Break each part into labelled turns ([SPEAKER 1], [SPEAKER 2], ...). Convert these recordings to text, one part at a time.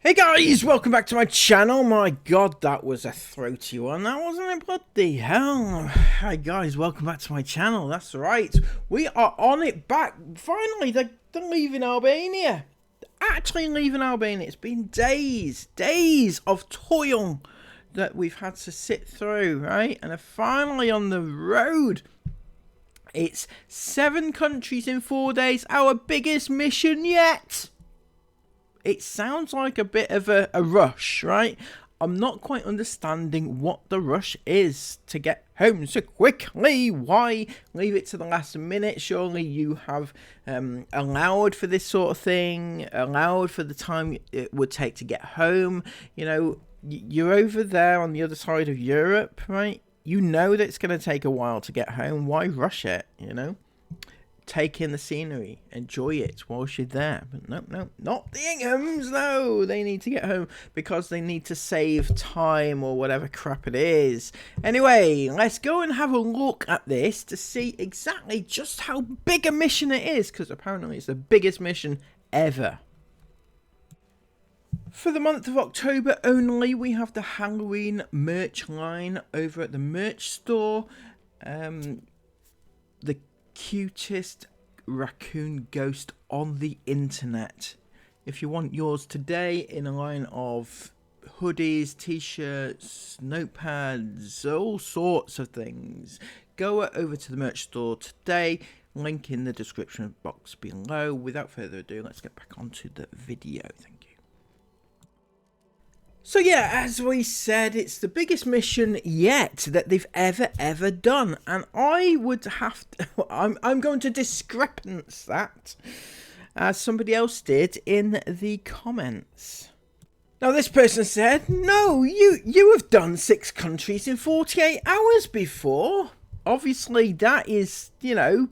[SPEAKER 1] Hey guys, welcome back to my channel. My god, that was a throaty one, that wasn't it? Bloody hell. Hi guys, welcome back to my channel. That's right, we are on it back. Finally, they're leaving Albania. They're actually leaving Albania. It's been days of toil that we've had to sit through, right? And they're finally on the road. It's 7 countries in 4 days, our biggest mission yet. It sounds like a bit of a rush, right? I'm not quite understanding what the rush is to get home so quickly. Why leave it to the last minute? Surely you have allowed for this sort of thing, allowed for the time it would take to get home. You know, you're over there on the other side of Europe, right? You know that it's going to take a while to get home. Why rush it, you know? Take in the scenery, enjoy it whilst you're there. But no, not the Inghams. No, they need to get home because they need to save time or whatever crap it is. Anyway, let's go and have a look at this to see exactly just how big a mission it is, because apparently it's the biggest mission ever. For the month of October only, we have the Halloween merch line over at the merch store. The cutest raccoon ghost on the internet. If you want yours today in a line of hoodies, t-shirts, notepads, all sorts of things, go over to the merch store today. Link in the description box below. Without further ado, let's get back onto the video. Thank you. So yeah, as we said, it's the biggest mission yet that they've ever done, and I would have to, I'm going to discrepance that, as somebody else did in the comments. Now this person said, no, you have done 6 countries in 48 hours before. Obviously that is, you know,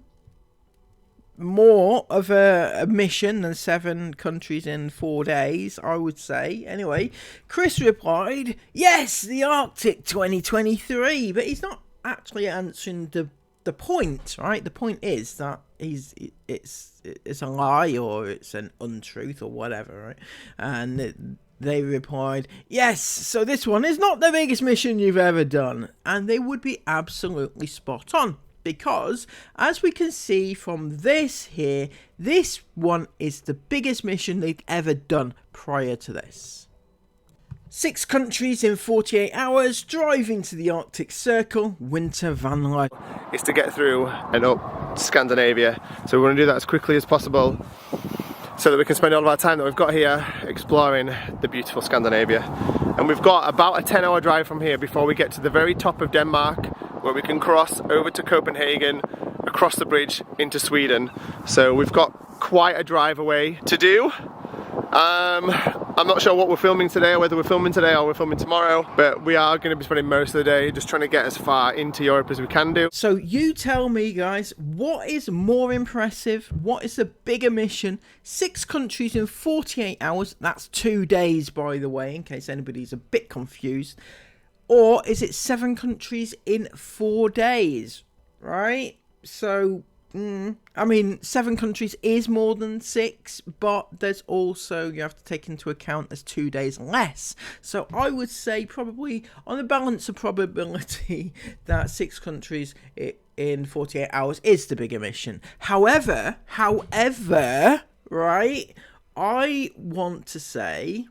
[SPEAKER 1] more of a mission than 7 countries in 4 days, I would say. Anyway, Chris replied, yes, the Arctic 2023, but he's not actually answering the point, right? The point is that it's a lie, or it's an untruth, or whatever, right? And they replied, yes, so this one is not the biggest mission you've ever done, and they would be absolutely spot on. Because, as we can see from this here, this one is the biggest mission they've ever done prior to this. 6 countries in 48 hours, driving to the Arctic Circle, winter van life.
[SPEAKER 2] Is to get through and up Scandinavia. So we're going to do that as quickly as possible, so that we can spend all of our time that we've got here exploring the beautiful Scandinavia. And we've got about a 10-hour drive from here before we get to the very top of Denmark, where we can cross over to Copenhagen, across the bridge into Sweden. So we've got quite a drive away to do. I'm not sure what we're filming today, or whether we're filming today or we're filming tomorrow, but we are going to be spending most of the day just trying to get as far into Europe as we can do.
[SPEAKER 1] So you tell me, guys, what is more impressive? What is the bigger mission? 6 countries in 48 hours, that's 2 days, by the way, in case anybody's a bit confused. Or is it 7 countries in 4 days, right? So, I mean, 7 countries is more than 6, but there's also, you have to take into account there's 2 days less. So I would say probably on the balance of probability that 6 countries in 48 hours is the bigger mission. However, right, I want to say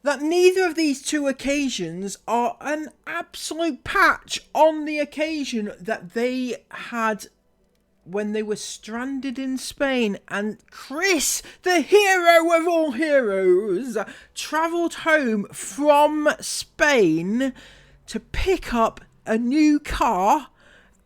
[SPEAKER 1] that neither of these 2 occasions are an absolute patch on the occasion that they had when they were stranded in Spain, and Chris, the hero of all heroes, travelled home from Spain to pick up a new car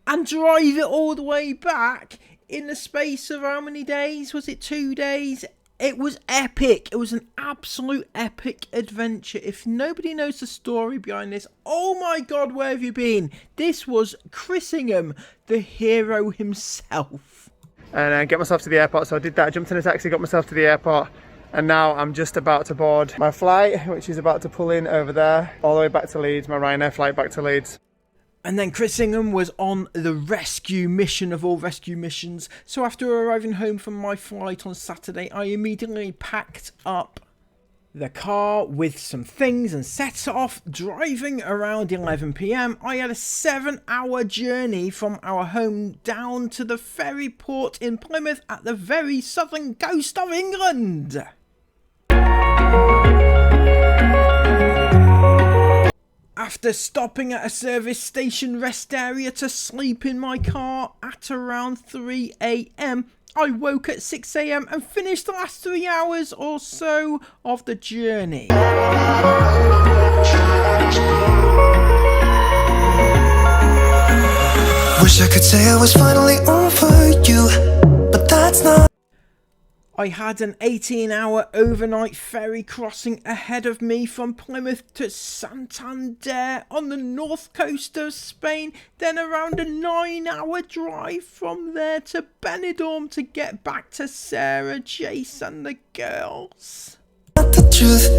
[SPEAKER 1] and drive it all the way back in the space of how many days? Was it 2 days? It was epic. It was an absolute epic adventure. If nobody knows the story behind this, oh my god, where have you been? This was Chris Ingham, the hero himself.
[SPEAKER 2] And get myself to the airport, so I did that. I jumped in a taxi, got myself to the airport, and now I'm just about to board my flight, which is about to pull in over there, all the way back to Leeds, my Ryanair flight back to Leeds.
[SPEAKER 1] And then Chris Ingham was on the rescue mission of all rescue missions. So after arriving home from my flight on Saturday, I immediately packed up the car with some things and set off driving around 11 p.m. I had a 7-hour journey from our home down to the ferry port in Plymouth at the very southern coast of England. After stopping at a service station rest area to sleep in my car at around 3 a.m, I woke at 6 a.m. and finished the last 3 hours or so of the journey. Wish I could say I was finally over you, but that's not. I had an 18-hour overnight ferry crossing ahead of me from Plymouth to Santander on the north coast of Spain, then around a 9-hour drive from there to Benidorm to get back to Sarah, Jace and the girls. The truth.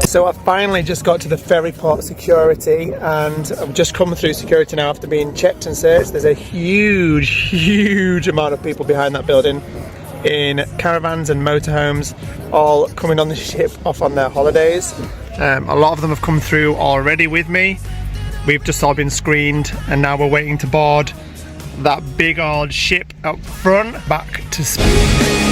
[SPEAKER 2] So I finally just got to the ferry port security, and I've just come through security now after being checked and searched. There's a huge amount of people behind that building in caravans and motorhomes, all coming on the ship off on their holidays. A lot of them have come through already with me. We've just all been screened and now we're waiting to board that big old ship up front back to Spain.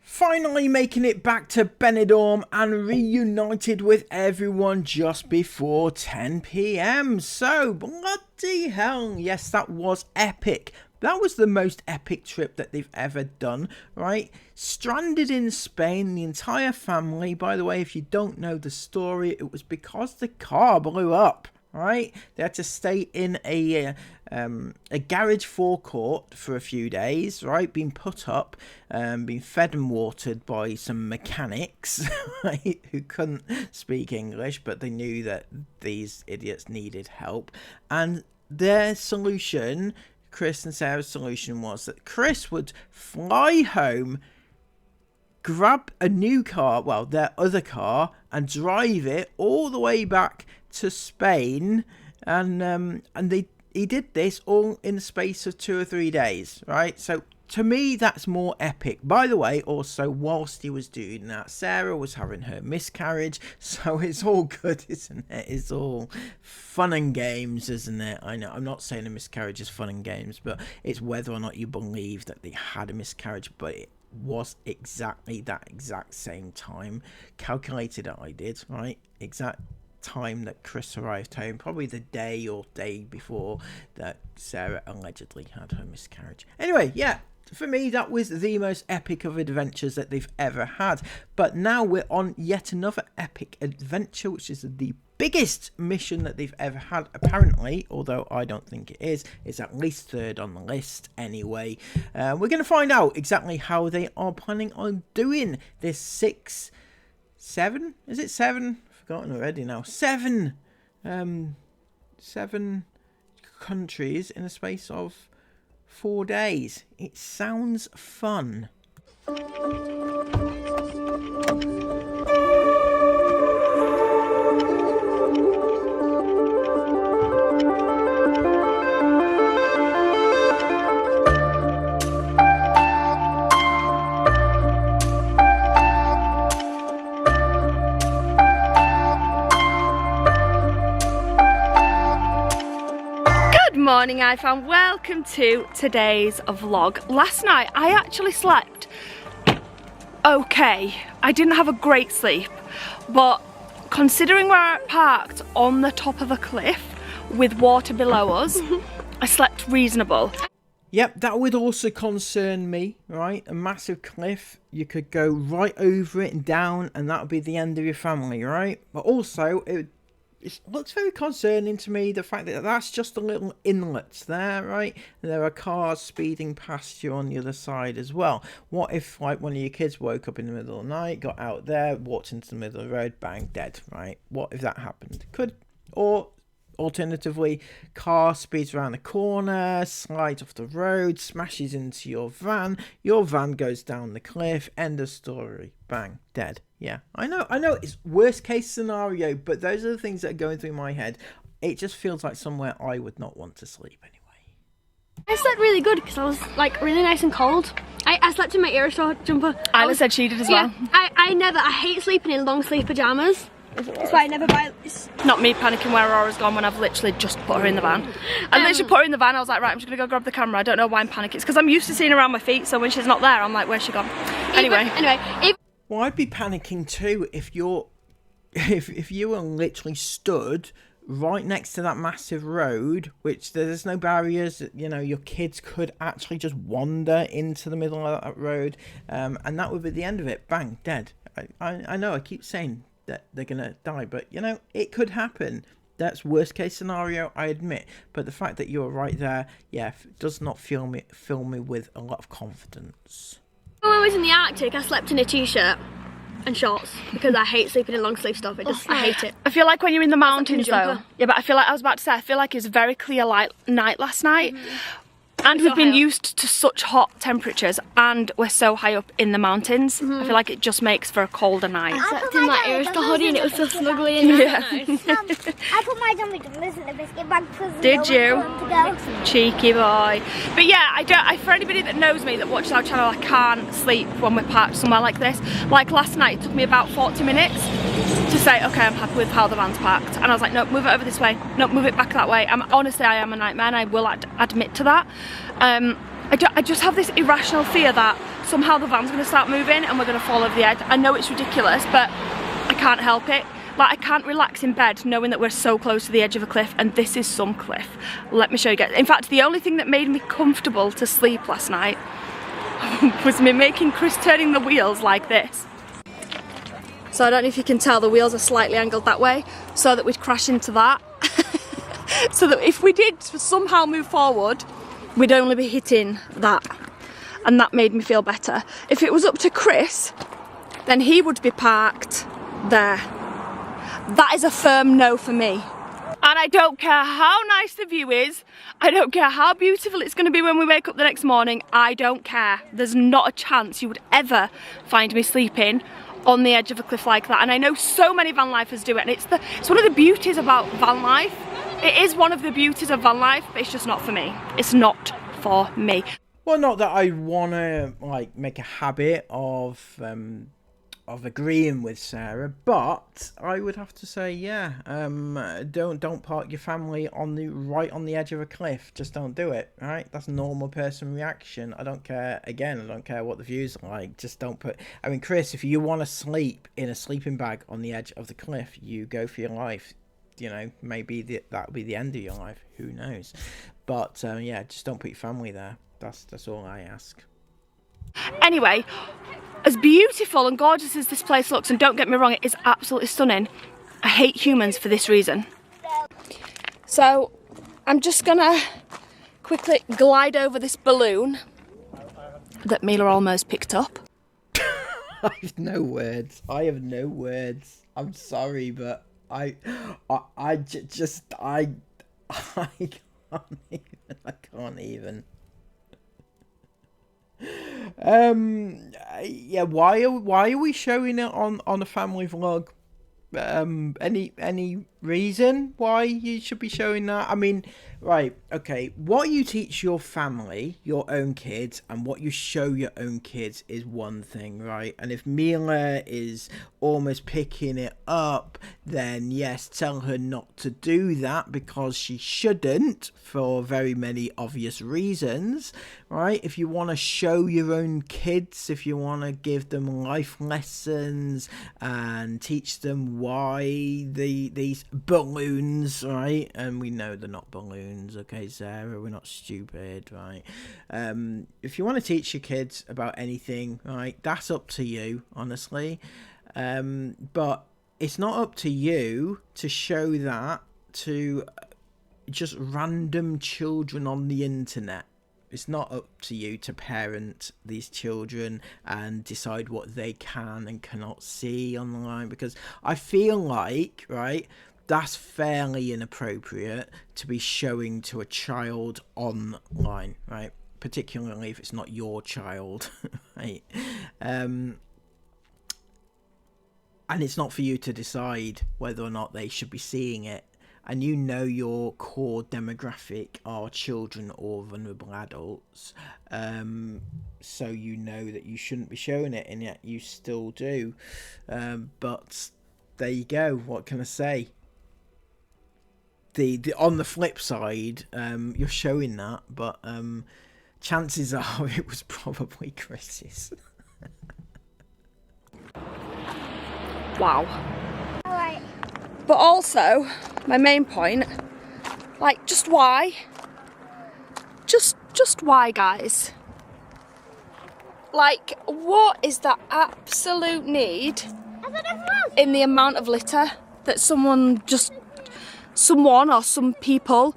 [SPEAKER 1] Finally making it back to Benidorm and reunited with everyone just before 10 p.m. So, bloody hell, yes, that was epic. That was the most epic trip that they've ever done, right? Stranded in Spain, the entire family. By the way, if you don't know the story, it was because the car blew up, right? They had to stay in a garage forecourt for a few days, right? Being put up, being fed and watered by some mechanics, right? Who couldn't speak English, but they knew that these idiots needed help. And their solution, Chris and Sarah's solution, was that Chris would fly home, grab a new car, well, their other car, and drive it all the way back to Spain, and he did this all in the space of 2 or 3 days, right? So to me, that's more epic. By the way, also, whilst he was doing that, Sarah was having her miscarriage, so it's all good, isn't it? It's all fun and games, isn't it? I know, I'm not saying a miscarriage is fun and games, but it's whether or not you believe that they had a miscarriage, but it was exactly that exact same time calculated that I did, right? Exact time that Chris arrived home, probably the day or day before that Sarah allegedly had her miscarriage. Anyway, yeah, for me that was the most epic of adventures that they've ever had. But now we're on yet another epic adventure, which is the biggest mission that they've ever had, apparently, although I don't think it is. It's at least third on the list anyway. We're going to find out exactly how they are planning on doing this seven forgotten already now. Seven countries in a space of 4 days. It sounds fun.
[SPEAKER 3] Morning IFAM, welcome to today's vlog. Last night I actually slept okay. I didn't have a great sleep, but considering we're parked on the top of a cliff with water below us, I slept reasonable.
[SPEAKER 1] Yep, that would also concern me, right? A massive cliff, you could go right over it and down, and that would be the end of your family, right? But also, it looks very concerning to me, the fact that that's just a little inlet there, right? And there are cars speeding past you on the other side as well. What if, like, one of your kids woke up in the middle of the night, got out there, walked into the middle of the road, bang, dead, right? What if that happened? Could, or Alternatively, car speeds around the corner, slides off the road, smashes into your van goes down the cliff, end of story, bang, dead. Yeah, I know, it's worst case scenario, but those are the things that are going through my head. It just feels like somewhere I would not want to sleep anyway.
[SPEAKER 4] I slept really good because I was like really nice and cold. I slept in my Aerostar jumper.
[SPEAKER 3] Isla said she did as well.
[SPEAKER 4] I hate sleeping in long sleeve pyjamas. That's why I never buy this.
[SPEAKER 3] Not me panicking where Aurora's gone when I've literally just put her in the van. I literally put her in the van, I was like, right, I'm just gonna go grab the camera. I don't know why I'm panicking. It's because I'm used to seeing her around my feet, so when she's not there, I'm like, where's she gone? Anyway.
[SPEAKER 1] Well, I'd be panicking too if you were literally stood right next to that massive road, which there's no barriers, you know, your kids could actually just wander into the middle of that road, and that would be the end of it. Bang, dead. I know I keep saying that they're gonna die, but you know, it could happen. That's worst case scenario, I admit, but the fact that you're right there, yeah, does not fill me with a lot of confidence.
[SPEAKER 4] When I was in the Arctic, I slept in a t-shirt and shorts because I hate sleeping in long sleeve stuff. I hate it.
[SPEAKER 3] I feel like when you're in the mountains though,
[SPEAKER 4] jumper.
[SPEAKER 3] yeah, but I was about to say, I feel like it was a very clear night last night. And we've been used to such hot temperatures, and we're so high up in the mountains. I feel like it just makes for a colder night.
[SPEAKER 4] I slept in my Aerostar hoodie and it was so snuggly and nice.
[SPEAKER 5] I put my dummy dummies in the biscuit bag because
[SPEAKER 3] Did you?
[SPEAKER 5] To go.
[SPEAKER 3] Cheeky boy. But yeah, for anybody that knows me, that watches our channel, I can't sleep when we're parked somewhere like this. Like last night, it took me about 40 minutes to say, okay, I'm happy with how the van's parked. And I was like, no, move it over this way. No, move it back that way. Honestly, I am a nightmare, and I will admit to that. I just have this irrational fear that somehow the van's going to start moving and we're going to fall over the edge. I know it's ridiculous, but I can't help it. Like, I can't relax in bed knowing that we're so close to the edge of a cliff, and this is some cliff. Let me show you guys. In fact, the only thing that made me comfortable to sleep last night was me making Chris turning the wheels like this. So I don't know if you can tell, the wheels are slightly angled that way so that we'd crash into that. So that if we did somehow move forward, we'd only be hitting that, and that made me feel better. If it was up to Chris, then he would be parked there. That is a firm no for me. And I don't care how nice the view is, I don't care how beautiful it's going to be when we wake up the next morning, I don't care. There's not a chance you would ever find me sleeping on the edge of a cliff like that. And I know so many van lifers do it, and it's one of the beauties about van life. It is one of the beauties of van life, but it's just not for me. It's not for me.
[SPEAKER 1] Well, not that I want to like make a habit of agreeing with Sarah, but I would have to say, yeah, don't park your family right on the edge of a cliff. Just don't do it. Right? That's a normal person reaction. I don't care. Again, I don't care what the views are like. Just don't put. I mean, Chris, if you want to sleep in a sleeping bag on the edge of the cliff, you go for your life. You know, maybe that'll be the end of your life. Who knows? But yeah, just don't put your family there. That's all I ask.
[SPEAKER 3] Anyway, as beautiful and gorgeous as this place looks, and don't get me wrong, it is absolutely stunning, I hate humans for this reason. So I'm just gonna quickly glide over this balloon that Mila almost picked up.
[SPEAKER 1] I have no words. I'm sorry, but I can't even. Yeah, why are we showing it on a family vlog? Any reason why you should be showing that? I mean, right, okay, what you teach your family, your own kids, and what you show your own kids is one thing, right? And if Mila is almost picking it up, then yes, tell her not to do that, because she shouldn't, for very many obvious reasons, right? If you want to show your own kids, if you want to give them life lessons and teach them why these balloons, right? And we know they're not balloons, okay, Sarah, we're not stupid, right? If you want to teach your kids about anything, right, that's up to you, honestly. But it's not up to you to show that to just random children on the internet. It's not up to you to parent these children and decide what they can and cannot see online, because I feel like, right, that's fairly inappropriate to be showing to a child online, right? Particularly if it's not your child, right? And it's not for you to decide whether or not they should be seeing it. And you know your core demographic are children or vulnerable adults. So you know that you shouldn't be showing it, and yet you still do. But there you go. What can I say? The on the flip side, you're showing that, but chances are it was probably Chris's.
[SPEAKER 3] Wow.
[SPEAKER 5] Alright.
[SPEAKER 3] But also, my main point, like, just why? Just why, guys? Like, what is the absolute need in the amount of litter that someone or some people...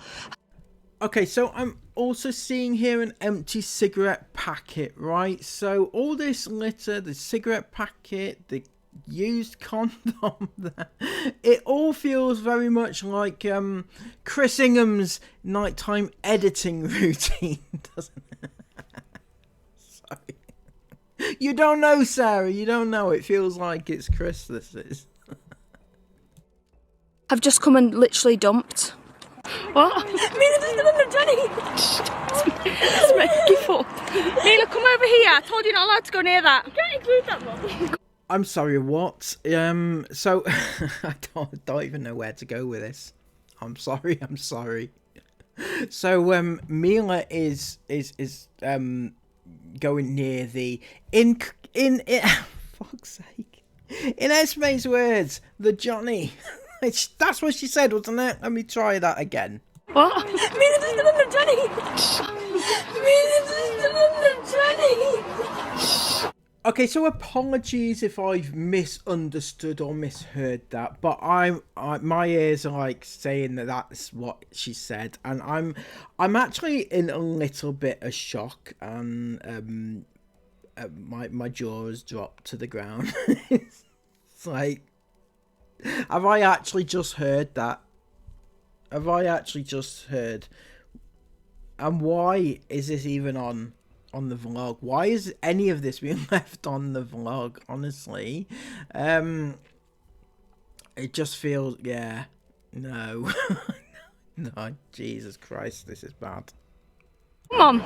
[SPEAKER 1] Okay, so I'm also seeing here an empty cigarette packet, right? So all this litter, the cigarette packet, the used condom there, it all feels very much like Chris Ingham's nighttime editing routine, doesn't it? Sorry. You don't know, Sarah, you don't know. It feels like it's Chris, this is.
[SPEAKER 3] I've just come and literally dumped. What?
[SPEAKER 4] Mila, Johnny.
[SPEAKER 3] It's making fun. Mila, come over here. I told you not allowed to go near that.
[SPEAKER 4] Can't include that, Mum.
[SPEAKER 1] I'm sorry, what? So I don't even know where to go with this. I'm sorry. So Mila is going near the fuck's sake. In Esme's words, the Johnny. That's what she said, wasn't it? Let me try that again.
[SPEAKER 3] What?
[SPEAKER 4] Mila, Johnny.
[SPEAKER 1] Okay, so apologies if I've misunderstood or misheard that, but my ears are like saying that that's what she said, and I'm actually in a little bit of shock, and my jaw has dropped to the ground. It's like, have I actually just heard that? Have I actually just heard? And why is this even on the vlog? Why is any of this being left on the vlog? Honestly, it just feels, yeah, no. No, Jesus Christ, this is bad.
[SPEAKER 3] Come on.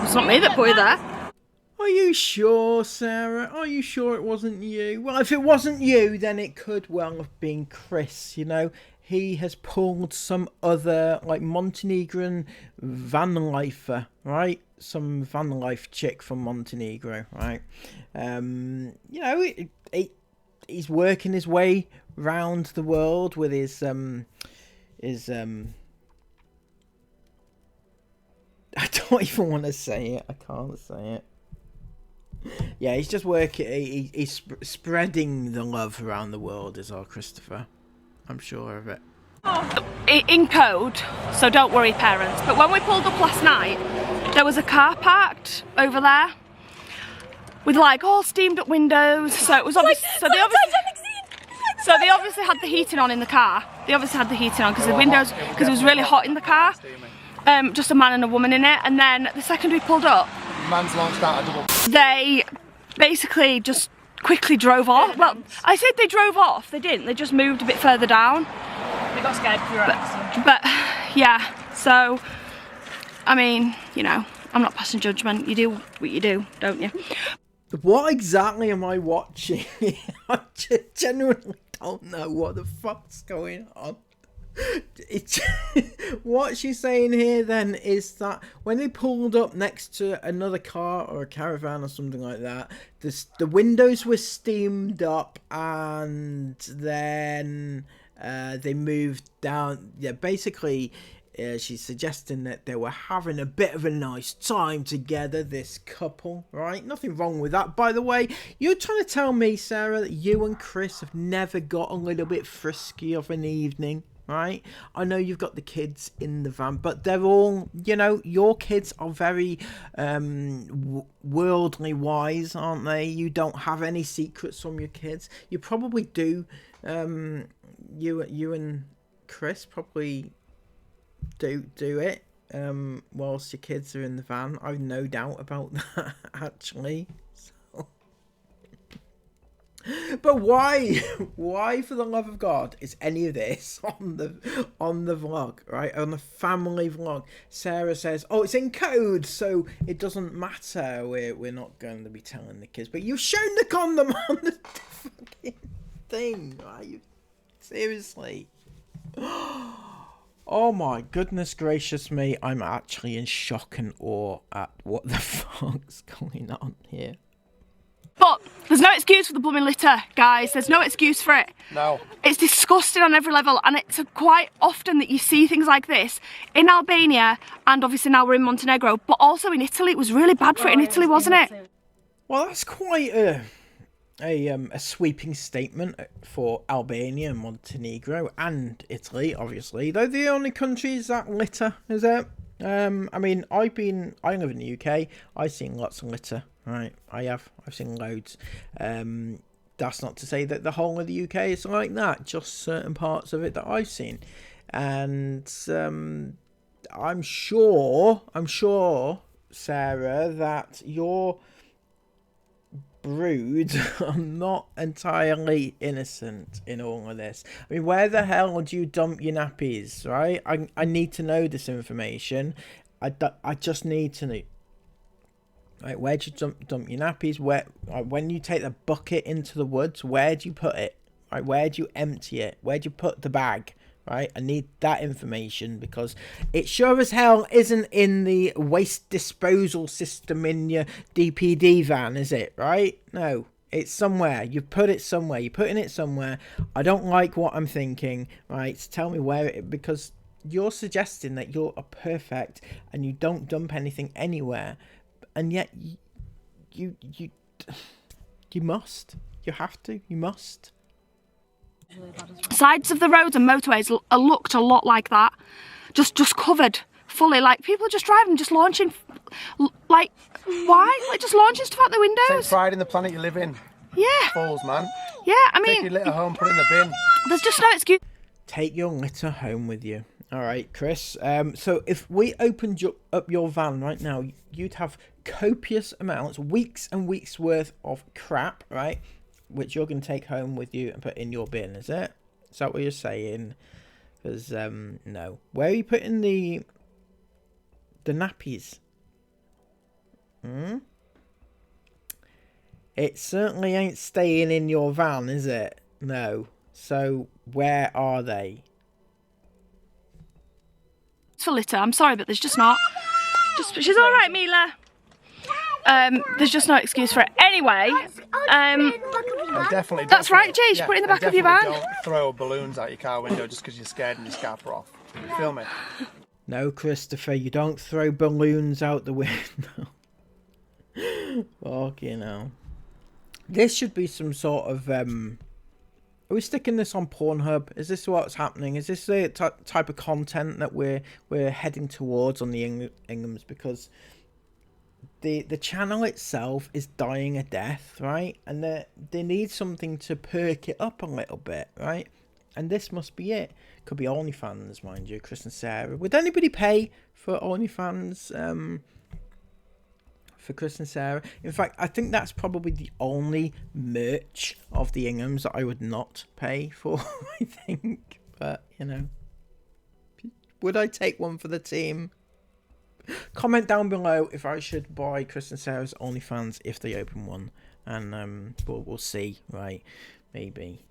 [SPEAKER 3] It's not me that put you there.
[SPEAKER 1] Are you sure, Sarah? Are you sure it wasn't you? Well, if it wasn't you, then it could well have been Chris, you know. He has pulled some other, like, Montenegrin van lifer, right? Some van life chick from Montenegro, right? You know, he's working his way round the world with his I don't even want to say it. I can't say it. Yeah, he's just working. He's spreading the love around the world, is our Christopher. I'm sure of it.
[SPEAKER 3] In code, so don't worry, parents. But when we pulled up last night, there was a car parked over there with like all steamed up windows. So it was obviously so they obviously had the heating on in the car. They obviously had the heating on because the windows, because it was really hot in the car. Just a man and a woman in it. And then the second we pulled up,
[SPEAKER 2] Man's launched out a double.
[SPEAKER 3] they basically just quickly drove off. Well, I said they drove off. They didn't. They just moved a bit further down.
[SPEAKER 4] They got scared for your accent.
[SPEAKER 3] But yeah, so I mean, you know, I'm not passing judgment. You do what you do, don't you?
[SPEAKER 1] What exactly am I watching? I genuinely don't know what the fuck's going on. It's what she's saying here then is that when they pulled up next to another car or a caravan or something like that, the windows were steamed up, and then they moved down. Yeah, basically she's suggesting that they were having a bit of a nice time together, this couple, right? Nothing wrong with that, by the way. You're trying to tell me, Sarah, that you and Chris have never got a little bit frisky of an evening? right? I know you've got the kids in the van, but they're all, you know, your kids are very worldly wise, aren't they? You don't have any secrets from your kids. You probably do. You and Chris probably do it whilst your kids are in the van. I've no doubt about that, actually. But why for the love of God is any of this on the vlog, right? On the family vlog. Sarah says, oh, it's in code, so it doesn't matter. We're not going to be telling the kids. But you've shown the condom on the fucking thing, right? Seriously. Oh my goodness gracious me. I'm actually in shock and awe at what the fuck's going on here.
[SPEAKER 3] But there's no excuse for the blooming litter, guys. There's no excuse for it.
[SPEAKER 2] No.
[SPEAKER 3] It's disgusting on every level, and it's quite often that you see things like this in Albania, and obviously now we're in Montenegro, but also in Italy. It was really bad for it in Italy, wasn't it?
[SPEAKER 1] Well, that's quite a sweeping statement for Albania, Montenegro, and Italy. Obviously, they're the only countries that litter, is it? I mean, I live in the UK. I've seen lots of litter. Right, I've seen loads. That's not to say that the whole of the UK is like that, just certain parts of it that I've seen. And I'm sure, Sarah, that your brood are not entirely innocent in all of this. I mean, where the hell do you dump your nappies, right? I need to know this information. I just need to know. Right, where do you dump your nappies? Where, when you take the bucket into the woods, where do you put it? Right, where do you empty it? Where do you put the bag? Right, I need that information because it sure as hell isn't in the waste disposal system in your DPD van, is it? Right? No, it's somewhere. You put it somewhere. You're putting it somewhere. I don't like what I'm thinking. Right, so tell me where it, because you're suggesting that you're a perfect and you don't dump anything anywhere. And yet, you must. You have to. You must.
[SPEAKER 3] Sides of the roads and motorways looked a lot like that. Just covered fully. Like, people just driving, just launching. Like, why? Like, just launching stuff out the windows.
[SPEAKER 2] Take pride in the planet you live in.
[SPEAKER 3] Yeah.
[SPEAKER 2] Fools, man.
[SPEAKER 3] Yeah, I mean.
[SPEAKER 2] Take your litter home, put it in the bin.
[SPEAKER 3] There's just no excuse.
[SPEAKER 1] Take your litter home with you. All right, Chris. So if we opened up your van right now, you'd have copious amounts, weeks and weeks worth of crap, right? Which you're going to take home with you and put in your bin, is it? Is that what you're saying? Because, no. Where are you putting the nappies? It certainly ain't staying in your van, is it? No. So, where are they?
[SPEAKER 3] For litter, I'm sorry, but there's just not. She's all right, Mila. There's just no excuse for it. Anyway,
[SPEAKER 2] Definitely.
[SPEAKER 3] That's right, Jay. Put it in the back of your van.
[SPEAKER 2] Don't throw balloons out your car window just because you're scared and your scarf are off. You feel me?
[SPEAKER 1] No, Christopher, you don't throw balloons out the window. Fuck, you know. This should be some sort of are we sticking this on Pornhub? Is this what's happening? Is this the type of content that we're heading towards on the Inghams? Because the channel itself is dying a death, right? And they need something to perk it up a little bit, right? And this must be it. Could be OnlyFans, mind you, Chris and Sarah. Would anybody pay for OnlyFans? For Chris and Sarah. In fact, I think that's probably the only merch of the Inghams that I would not pay for, I think. But, you know. Would I take one for the team? Comment down below if I should buy Chris and Sarah's OnlyFans if they open one. And we'll see, right? Maybe.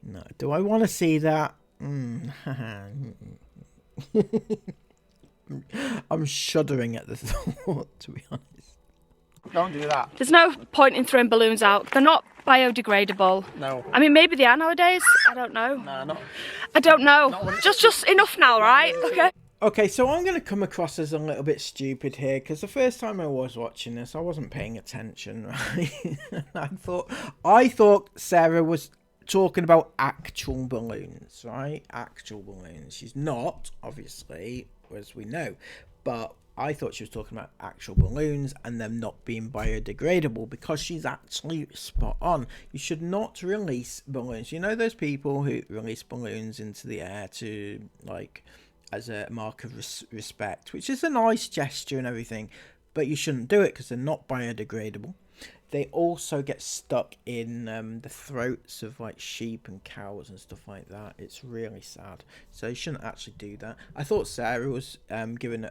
[SPEAKER 1] No. Do I want to see that? I'm shuddering at the thought, to be honest.
[SPEAKER 2] Don't do that.
[SPEAKER 3] There's no point in throwing balloons out. They're not biodegradable.
[SPEAKER 2] No.
[SPEAKER 3] I mean, maybe they are nowadays. I don't know.
[SPEAKER 2] Nah, not.
[SPEAKER 3] I don't know. Just enough now, right? Okay.
[SPEAKER 1] Okay, so I'm going to come across as a little bit stupid here, because the first time I was watching this, I wasn't paying attention, right? I thought Sarah was talking about actual balloons, right? Actual balloons. She's not, obviously, as we know, but I thought she was talking about actual balloons and them not being biodegradable, because she's actually spot on. You should not release balloons. You know those people who release balloons into the air to, like, as a mark of respect, which is a nice gesture and everything, but you shouldn't do it because they're not biodegradable. They also get stuck in the throats of like sheep and cows and stuff like that. It's really sad. So you shouldn't actually do that. I thought Sarah was giving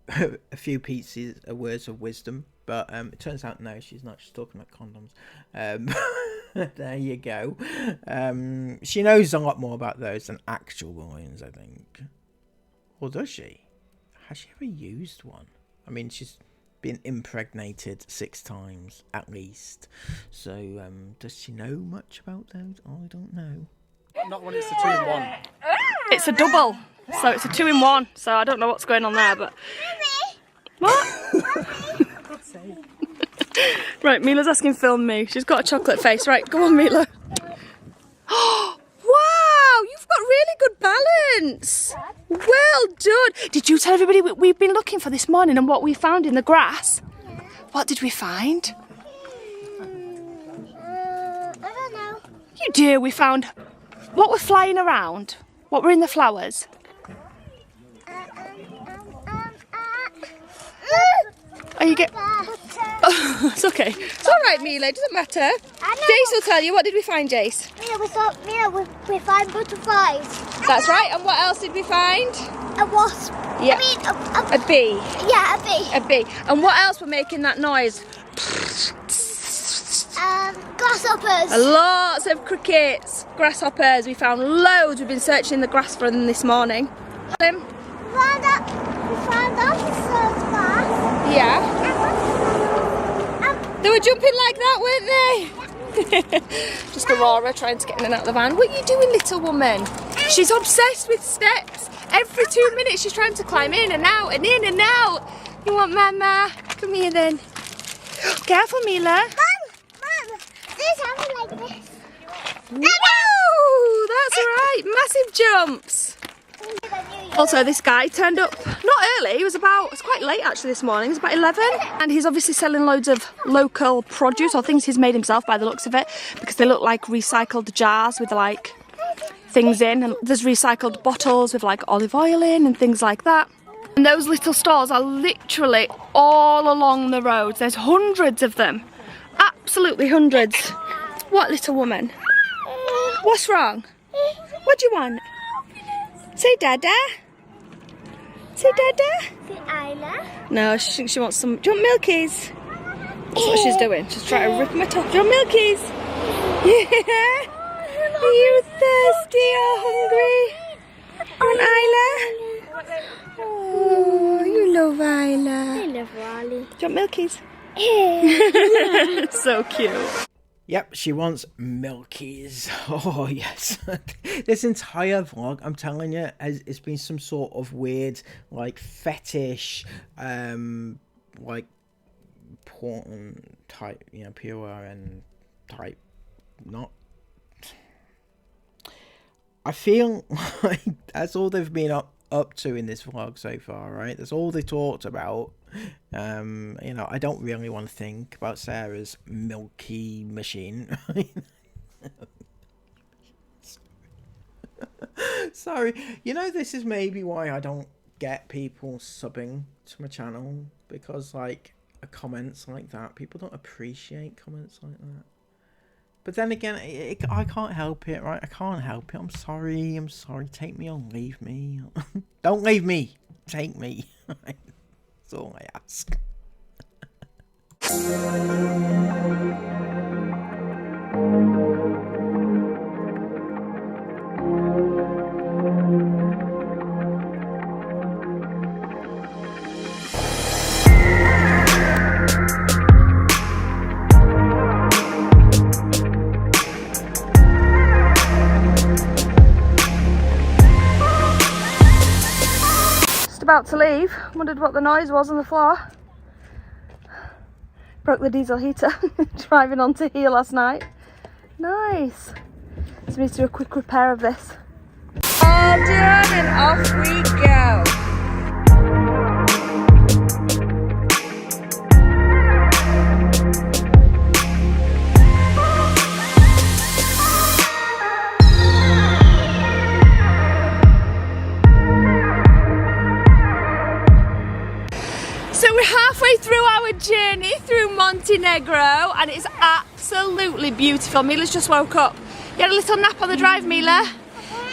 [SPEAKER 1] a few pieces of words of wisdom, but it turns out no, she's not. She's talking about condoms. There you go. She knows a lot more about those than actual balloons, I think. Or does she? Has she ever used one? I mean, she's been impregnated 6 times at least, so does she know much about those? I don't know.
[SPEAKER 2] Not when it's a 2-in-1.
[SPEAKER 3] It's a double, so it's a 2-in-1. So I don't know what's going on there, but what? Right, Mila's asking film me. She's got a chocolate face. Right, go on, Mila. Wow, you've got really good balance. Well done. Did you tell everybody what we've been looking for this morning and what we found in the grass? Yeah. What did we find?
[SPEAKER 5] I don't know.
[SPEAKER 3] You do. We found what were flying around. What were in the flowers? Are you get? Oh, it's okay. It's all right, Mila. It doesn't matter. Jace will tell you. What did we find, Jace?
[SPEAKER 5] We find butterflies.
[SPEAKER 3] That's right. And what else did we find?
[SPEAKER 5] A wasp.
[SPEAKER 3] Yeah.
[SPEAKER 5] I mean,
[SPEAKER 3] A bee.
[SPEAKER 5] yeah, a bee.
[SPEAKER 3] A bee. And what else were making that noise?
[SPEAKER 5] Grasshoppers.
[SPEAKER 3] Lots of crickets, grasshoppers. We found loads. We've been searching the grass for them this morning.
[SPEAKER 5] We found officers' grass.
[SPEAKER 3] Yeah. They were jumping like that, weren't they? Just Aurora trying to get in and out of the van. What are you doing, little woman? She's obsessed with steps. Every 2 minutes she's trying to climb in and out and in and out. You want Mama? Come here then. Careful, Mila.
[SPEAKER 5] Mum, this happened like this.
[SPEAKER 3] Whoa, that's right. Massive jumps. Also, this guy turned up not early. It's quite late actually this morning. It's about 11, and he's obviously selling loads of local produce or things he's made himself by the looks of it, because they look like recycled jars with like things in, and there's recycled bottles with like olive oil in and things like that. And those little stores are literally all along the roads. There's hundreds of them, absolutely hundreds. What, little woman? What's wrong? What do you want? Say Dada. Say Dada.
[SPEAKER 5] The Isla.
[SPEAKER 3] No, she thinks she wants some. Do you want milkies? That's what she's doing. She's trying to rip my top. Do you want milkies? Yeah. Are you thirsty or hungry? You want Isla? Oh, you love Isla.
[SPEAKER 5] I love Raleigh.
[SPEAKER 3] Do you want milkies? So cute.
[SPEAKER 1] Yep, she wants milkies. Oh, yes. This entire vlog, I'm telling you, it's been some sort of weird, like, fetish, like, porn type, you know, PORN type, not. I feel like that's all they've been up to in this vlog so far, right? That's all they talked about. You know, I don't really want to think about Sarah's milky machine. Sorry. You know, this is maybe why I don't get people subbing to my channel, because like comments like that, people don't appreciate comments like that. But then again, I can't help it, right? I can't help it. I'm sorry. Take me or leave me. Don't leave me. Take me. That's all I ask.
[SPEAKER 3] About to leave. Wondered what the noise was on the floor. Broke the diesel heater driving onto here last night. Nice. So we need to do a quick repair of this. All done and off we go. So we're halfway through our journey through Montenegro and it's absolutely beautiful. Mila's just woke up. You had a little nap on the drive, Mila?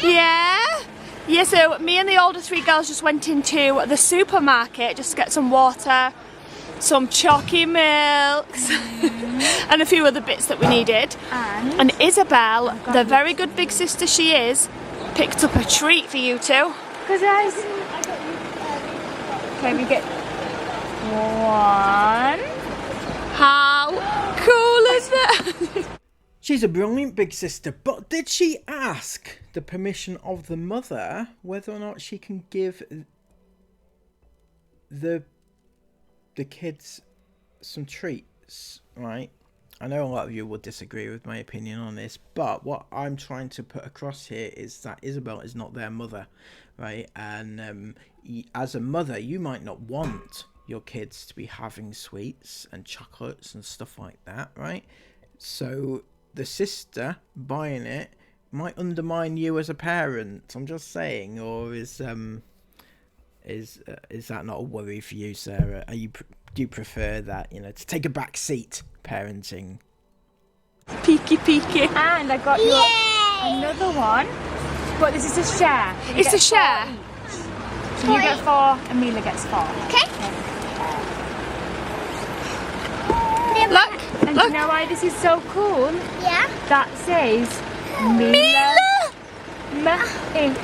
[SPEAKER 3] Yeah? Yeah, so me and the older 3 girls just went into the supermarket just to get some water, some chalky milks and a few other bits that we needed. And Isabel, the very good big sister she is, picked up a treat for you two. Because okay, we get 1. How cool is that?
[SPEAKER 1] She's a brilliant big sister, but did she ask the permission of the mother whether or not she can give the kids some treats, right? I know a lot of you will disagree with my opinion on this, but what I'm trying to put across here is that Isabel is not their mother, right? And as a mother, you might not want your kids to be having sweets and chocolates and stuff like that, right? So the sister buying it might undermine you as a parent. I'm just saying. Or is that not a worry for you, Sarah? Do you prefer that, you know, to take a back seat parenting?
[SPEAKER 3] Peeky peeky. And I got you another one, but this is a share. It's a share. So you get 4 and Mila gets 4.
[SPEAKER 5] Okay.
[SPEAKER 3] Look.
[SPEAKER 6] And do you know why this is so cool?
[SPEAKER 5] Yeah.
[SPEAKER 6] That says Mila. Mila.
[SPEAKER 3] It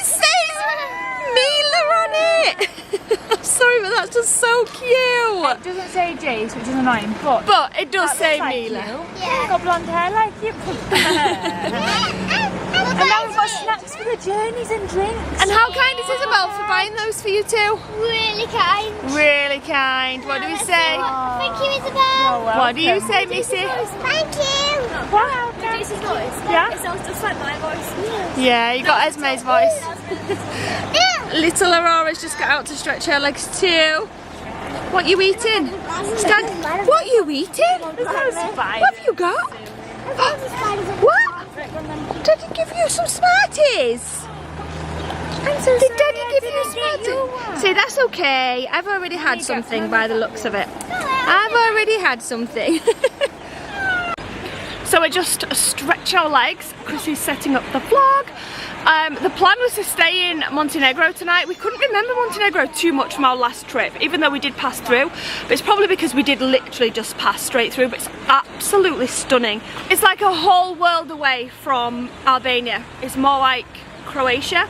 [SPEAKER 3] says Mila on it. I'm sorry, but that's just so cute.
[SPEAKER 6] It doesn't say Jace, which is annoying, but
[SPEAKER 3] it does say
[SPEAKER 6] like
[SPEAKER 3] Mila.
[SPEAKER 6] You.
[SPEAKER 5] Yeah.
[SPEAKER 6] You've got blonde hair like you. And now we've got snacks for the journeys and drinks.
[SPEAKER 3] And how kind is Isabel for buying those for you two?
[SPEAKER 5] Really kind.
[SPEAKER 3] Really kind. What do we say?
[SPEAKER 5] Thank you, Isabel.
[SPEAKER 3] What do you say, Missy?
[SPEAKER 5] Thank you.
[SPEAKER 6] Wow.
[SPEAKER 4] Jace's voice.
[SPEAKER 6] Yeah?
[SPEAKER 4] It sounds just like my voice.
[SPEAKER 3] Yeah, you got Esme's voice.
[SPEAKER 5] Yeah.
[SPEAKER 3] Little Aurora's just got out to stretch her legs too. What you eating? What you eating? What have you got? What? Daddy give you some Smarties? Did Daddy give you Smarties? Say that's okay. I've already had something by the looks of it. I've already had something. So we just stretch our legs. Chrissy's setting up the vlog. The plan was to stay in Montenegro tonight. We couldn't remember Montenegro too much from our last trip, even though we did pass through. But it's probably because we did literally just pass straight through, but it's absolutely stunning. It's like a whole world away from Albania. It's more like Croatia.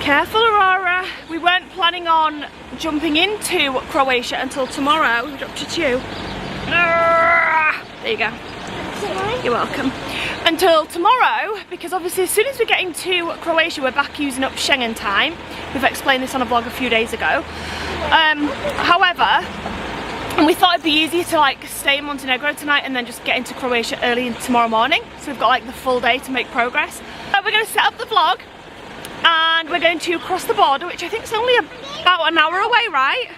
[SPEAKER 3] Careful, Aurora. We weren't planning on jumping into Croatia until tomorrow. We dropped a chew. There you go. You're welcome. Until tomorrow, because obviously as soon as we get into Croatia we're back using up Schengen time. We've explained this on a vlog a few days ago. However, and we thought it'd be easier to like stay in Montenegro tonight and then just get into Croatia early tomorrow morning. So we've got like the full day to make progress. We're going to set up the vlog and we're going to cross the border, which I think is only about an hour away, right?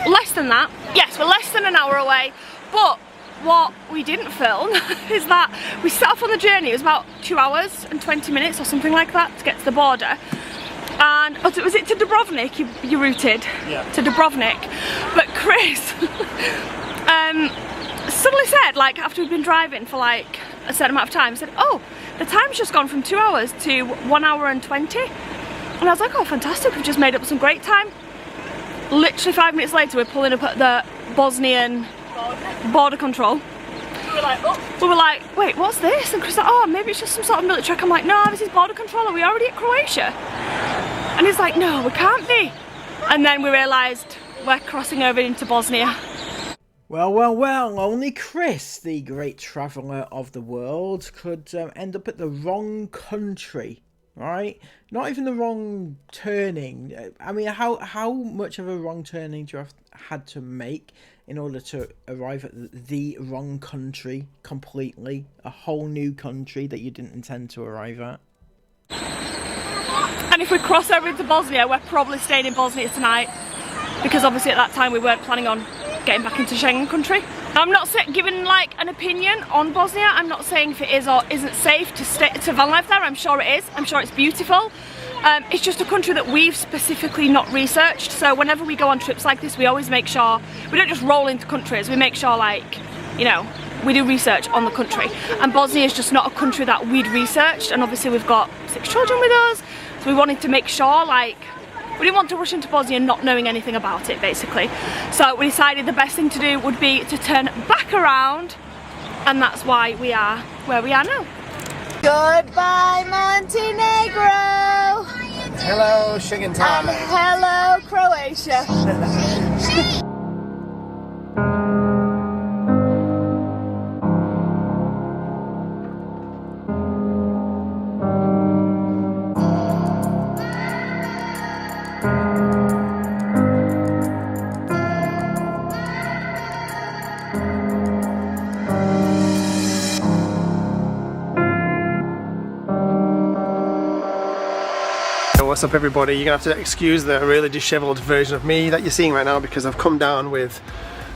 [SPEAKER 3] Less than that. Yes, we're less than an hour away. But what we didn't film is that we set off on the journey. It was about 2 hours and 20 minutes or something like that to get to the border. And was it to Dubrovnik you routed? Yeah. To Dubrovnik. But Chris suddenly said, like after we'd been driving for like a certain amount of time, said, oh, the time's just gone from 2 hours to 1 hour and 20. And I was like, oh fantastic, we've just made up some great time. Literally 5 minutes later we're pulling up at the Bosnian border control. We were like, wait, what's this? And Chris was like, oh, maybe it's just some sort of military truck. I'm like, no, this is border control. Are we already at Croatia? And he's like, no, we can't be. And then we realised we're crossing over into Bosnia.
[SPEAKER 1] Well, well, well, only Chris, the great traveller of the world, could end up at the wrong country right? Not even the wrong turning. I mean, how much of a wrong turning do you have had to make in order to arrive at the wrong country completely? A whole new country that you didn't intend to arrive at?
[SPEAKER 3] And if we cross over into Bosnia, we're probably staying in Bosnia tonight, because obviously at that time we weren't planning on getting back into Schengen country. I'm not giving like an opinion on Bosnia. I'm not saying if it is or isn't safe to van life there. I'm sure it is. I'm sure it's beautiful. It's just a country that we've specifically not researched. So whenever we go on trips like this, we always make sure we don't just roll into countries. We make sure, like, you know, we do research on the country. And Bosnia is just not a country that we'd researched. And obviously we've got 6 children with us, so we wanted to make sure, like, we didn't want to rush into Bosnia not knowing anything about it, basically. So we decided the best thing to do would be to turn back around, and that's why we are where we are now.
[SPEAKER 7] Goodbye, Montenegro!
[SPEAKER 2] Hello, Schengen time.
[SPEAKER 7] And hello, Croatia!
[SPEAKER 2] What's up, everybody? You're gonna have to excuse the really disheveled version of me that you're seeing right now, because I've come down with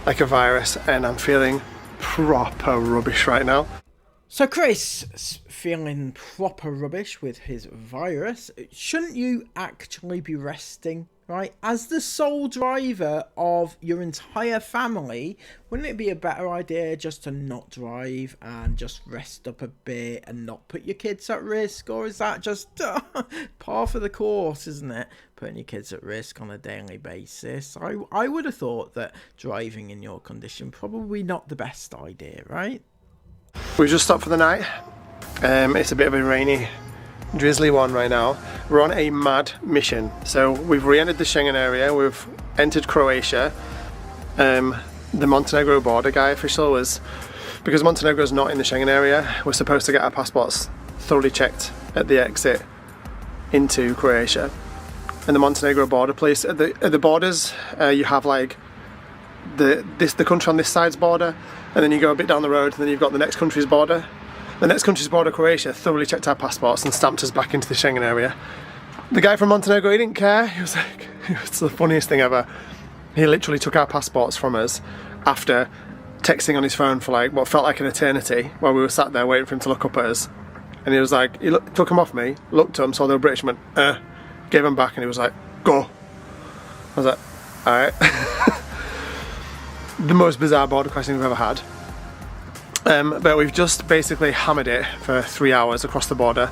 [SPEAKER 2] like a virus and I'm feeling proper rubbish right now.
[SPEAKER 1] So Chris, feeling proper rubbish with his virus. Shouldn't you actually be resting, right? As the sole driver of your entire family, wouldn't it be a better idea just to not drive and just rest up a bit and not put your kids at risk? Or is that just par for the course, isn't it? Putting your kids at risk on a daily basis. I would have thought that driving in your condition probably not the best idea, right?
[SPEAKER 2] We've just stopped for the night. It's a bit of a rainy, drizzly one right now. We're on a mad mission. So we've re-entered the Schengen area, we've entered Croatia. The Montenegro border guy official was, because Montenegro's not in the Schengen area, we're supposed to get our passports thoroughly checked at the exit into Croatia. And the Montenegro border police, at the borders, you have like the country on this side's border, and then you go a bit down the road and then you've got the next country's border. The next country's border, Croatia, thoroughly checked our passports and stamped us back into the Schengen area. The guy from Montenegro, he didn't care. He was like, it's the funniest thing ever. He literally took our passports from us after texting on his phone for like what felt like an eternity while we were sat there waiting for him to look up at us. And he was like, took them off me, looked at them, saw they were British, went, gave them back, and he was like, go. I was like, alright. The most bizarre border crossing we've ever had. But we've just basically hammered it for 3 hours across the border,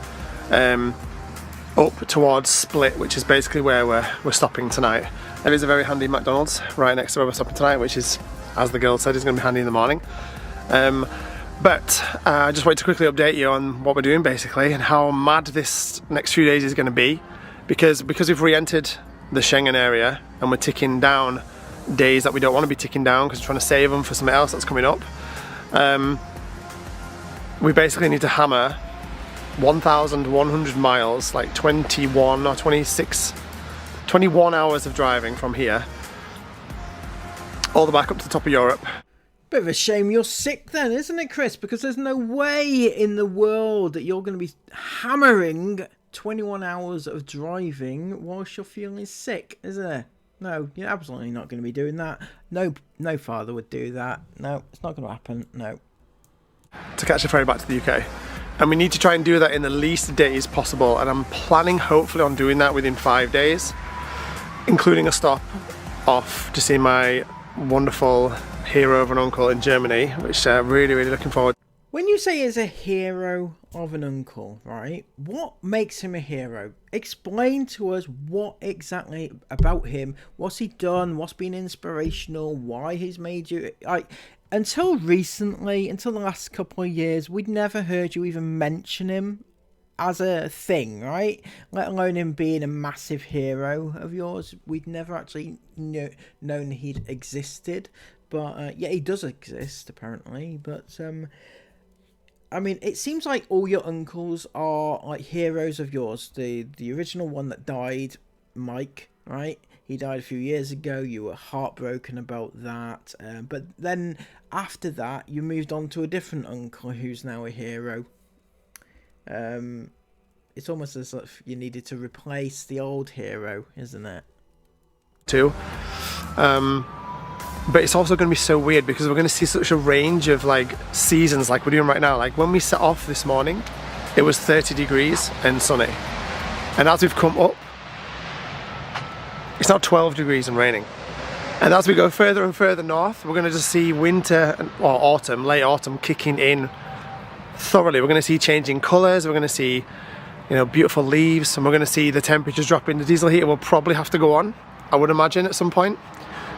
[SPEAKER 2] up towards Split, which is basically where we're stopping tonight. There is a very handy McDonald's right next to where we're stopping tonight, which is, as the girl said, is going to be handy in the morning. But I just wanted to quickly update you on what we're doing basically, and how mad this next few days is going to be, because we've re-entered the Schengen area and we're ticking down days that we don't want to be ticking down because we're trying to save them for something else that's coming up. We basically need to hammer 1,100 miles, like 21 or 26, 21 hours of driving from here, all the way back up to the top of Europe.
[SPEAKER 1] Bit of a shame you're sick then, isn't it, Chris? Because there's no way in the world that you're going to be hammering 21 hours of driving whilst you're feeling sick, is there? No, you're absolutely not going to be doing that. No father would do that. No, it's not going to happen. No.
[SPEAKER 2] To catch a ferry back to the UK. And we need to try and do that in the least days possible. And I'm planning hopefully on doing that within 5 days, including a stop off to see my wonderful hero of an uncle in Germany, which I'm really, really looking forward to.
[SPEAKER 1] When you say he's a hero of an uncle, right, what makes him a hero? Explain to us what exactly about him, what's he done, what's been inspirational, why he's made you... Until recently, until the last couple of years, we'd never heard you even mention him as a thing, right? Let alone him being a massive hero of yours. We'd never actually known he'd existed. But, yeah, he does exist, apparently. But, I mean, it seems like all your uncles are like heroes of yours. The original one that died, Mike, right? He died a few years ago. You were heartbroken about that. But then after that, you moved on to a different uncle who's now a hero. It's almost as if you needed to replace the old hero, isn't it?
[SPEAKER 2] Too. But it's also going to be so weird because we're going to see such a range of like seasons like we're doing right now. Like when we set off this morning, it was 30 degrees and sunny. And as we've come up, it's now 12 degrees and raining. And as we go further and further north, we're going to just see winter or autumn, late autumn kicking in thoroughly. We're going to see changing colours. We're going to see, you know, beautiful leaves, and we're going to see the temperatures dropping. The diesel heater will probably have to go on, I would imagine, at some point.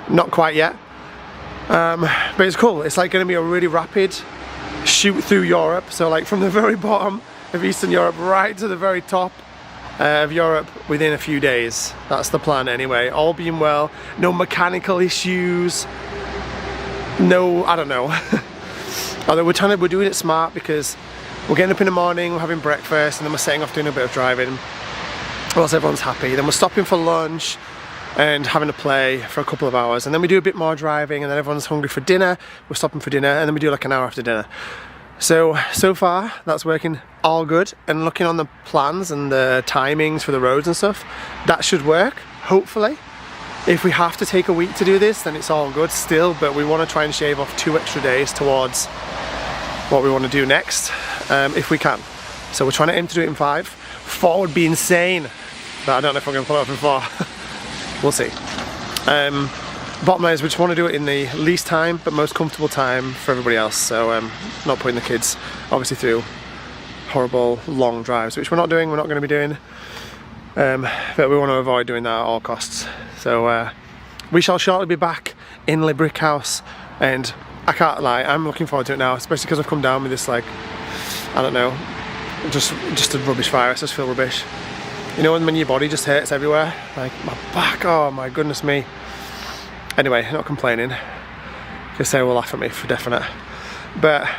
[SPEAKER 2] Not quite yet. But it's cool. It's like going to be a really rapid shoot through Europe. So like from the very bottom of Eastern Europe right to the very top of Europe within a few days. That's the plan anyway. All being well, no mechanical issues, no, I don't know. Although we're doing it smart because we're getting up in the morning, we're having breakfast, and then we're setting off doing a bit of driving whilst everyone's happy. Then we're stopping for lunch and having a play for a couple of hours, and then we do a bit more driving, and then everyone's hungry for dinner, we're stopping for dinner, and then we do like an hour after dinner. So far that's working all good, and looking on the plans and the timings for the roads and stuff, that should work, hopefully. If we have to take a week to do this, then it's all good still, but we want to try and shave off 2 extra days towards what we want to do next, if we can. So we're trying to aim to do it in 5. 4 would be insane, but I don't know if I'm going to pull it off in 4. We'll see. Bottom line is we just want to do it in the least time but most comfortable time for everybody else, so not putting the kids obviously through horrible long drives, which we're not doing, we're not going to be doing, but we want to avoid doing that at all costs. So we shall shortly be back in Le Brick House, and I can't lie, I'm looking forward to it now, especially because I've come down with this, like, I don't know, just a rubbish virus. I just feel rubbish. You know when your body just hurts everywhere? Like my back, oh my goodness me. Anyway, not complaining, because Sarah will laugh at me for definite. But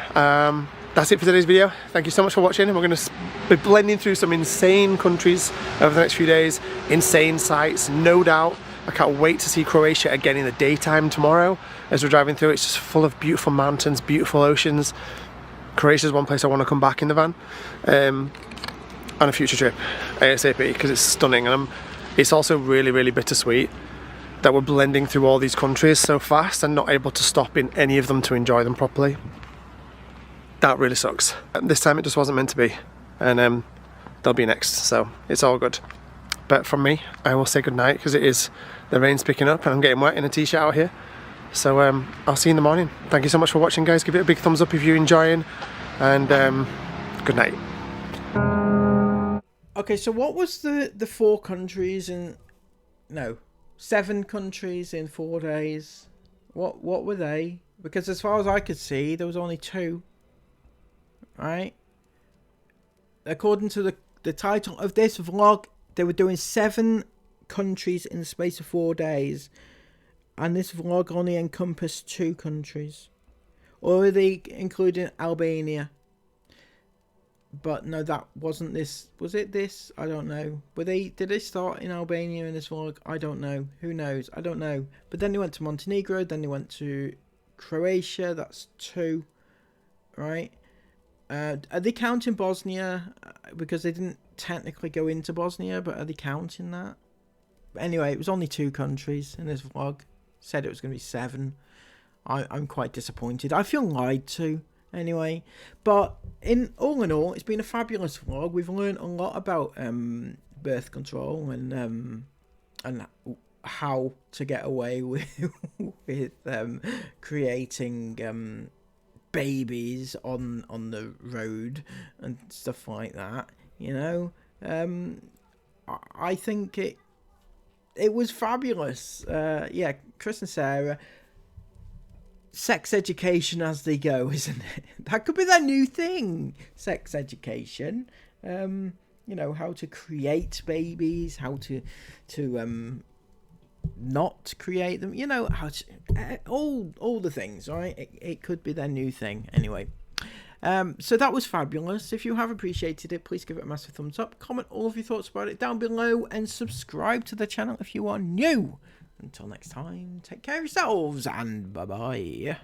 [SPEAKER 2] that's it for today's video. Thank you so much for watching. We're going to be blending through some insane countries over the next few days, insane sights, no doubt. I can't wait to see Croatia again in the daytime tomorrow as we're driving through. It's just full of beautiful mountains, beautiful oceans. Croatia is one place I want to come back in the van on a future trip ASAP, because it's stunning, and it's also really, really bittersweet that we're blending through all these countries so fast and not able to stop in any of them to enjoy them properly. That really sucks. This time it just wasn't meant to be, and they'll be next, so it's all good. But from me, I will say goodnight, because the rain's picking up and I'm getting wet in a t-shirt out here. So I'll see you in the morning. Thank you so much for watching, guys. Give it a big thumbs up if you're enjoying, and good night.
[SPEAKER 1] Okay, so what was the 4 countries in... No, 7 countries in 4 days? What were they? Because as far as I could see, there was only 2. Right? According to the title of this vlog, they were doing 7 countries in the space of 4 days. And this vlog only encompassed 2 countries. Or are they including Albania? But no, that wasn't this. Was it this? I don't know. Did they start in Albania in this vlog? I don't know. Who knows? I don't know. But then they went to Montenegro. Then they went to Croatia. That's 2. Right? Are they counting Bosnia? Because they didn't technically go into Bosnia, but are they counting that? But anyway, it was only 2 countries in this vlog. Said it was going to be 7. I'm quite disappointed. I feel lied to. Anyway, but in all, it's been a fabulous vlog. We've learned a lot about birth control and how to get away with creating babies on the road and stuff like that. You know, I think it was fabulous. Yeah, Chris and Sarah. Sex education as they go, isn't it? That could be their new thing. Sex education. You know, how to create babies, how to not create them. You know, how to all the things, right? It could be their new thing. Anyway, So that was fabulous. If you have appreciated it, please give it a massive thumbs up. Comment all of your thoughts about it down below. And subscribe to the channel if you are new. Until next time, take care of yourselves and bye-bye.